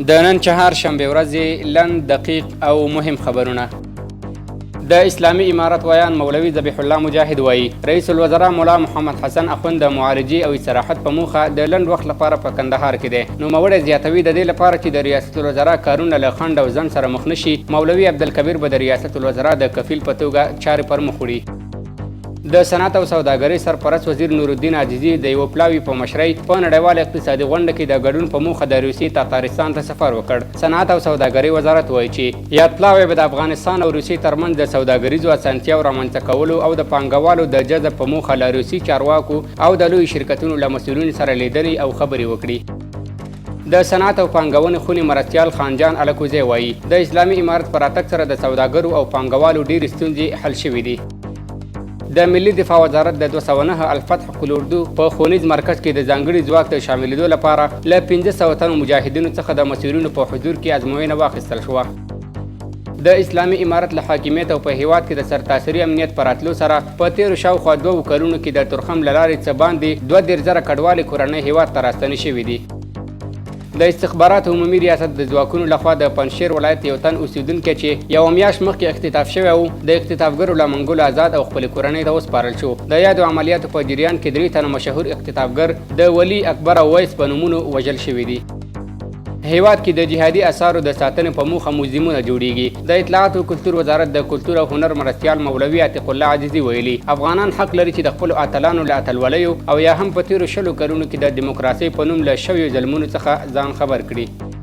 د نن چهارشنبې ورځې لنډ دقیق او مهم خبرونه. د اسلامي امارت ویان مولوي ذبیح الله مجاهد وایي رئیس الوزرا مولا محمد حسن اخوند د معالجې او استراحت په موخه د لنډ وخت لپاره په کندهار کې دی. نوموړی زیاتوي د دې لپاره چې د ریاست الوزرا کارونه له خنډ او ځنډ سره مخ نشي، مولوي عبدالکبیر به د ریاست الوزرا د کفیل په توګه چارې پر مخ وړي. د صنعت او سوداګرۍ سرپرست وزیر نورالدین عزیزي د یو پلاوي په مشرۍ په نړیوال اقتصادي غونډه کې د ګډون په موخه د روسیې تاتارستان ته سفر وکړ. صنعت او سوداګرۍ وزارت وایي چې یاد پلاوی به د افغانستان او روسیې ترمنځ د سوداګریزو اسانتیاو رامنځته کولو او د پانګوالو د جذب په موخه له روسي چارواکو او د لوی شرکتونو له مسؤلینو سره لیدنې او خبرې وکړي. د صنعت او پانګونې خونې مرستیال خانجان الکوزی وایي د اسلامي امارت په راتګ سره د سوداګرو او پانګوالو ډېرې ستونزې حل شوې دي. د ملي دفاع وزارت د 209 الفتح کلوردو په ښوونیز مرکز کې د ځانګړي ځواک د شاملېدو لپاره له 1500 تنو مجاهدینو څخه د مسؤلینو په حضور کې ازموینه واخیستل شوه. د اسلامي امارت له حاکمیت او په هیواد کې د سرتاسري امنیت په راتلو سره په تیرو شاوخوا 2 کلونو کې د تورخم له لارې څه باندې 22,000 کډوالې کورنۍ هیواد ته راستنې شوي دي. د استخبارات عمومي ریاست د ځواکونو لخوا د پنجشیر ولایت یو تن اوسیدونکی چې یوه میاشت مخکې اختطاف شوی و د اختطافګرو له منګولو آزاد او خپلې کورنۍ ته وسپارل شو. د یادو عملیاتو په جریان کې 3 تنه مشهور اختطافګر د ولی اکبر او ویس په نومونو وژل شوي دي. هیواد کې د جهادي اثارو د ساتنې په موخه موزیمونه جوړیږي. د اطلاعات او کلتور وزارت د کلتور او هنر مرستیال مولوي عتیق الله عزیزي ویلي افغانان حق لري چې د خپلو اتلانو له اتلولیو او یا هم په تیرو 20 کلونو کې د دیموکراسۍ په نوم له شویو ظلمونو څخه ځان خبر کړي.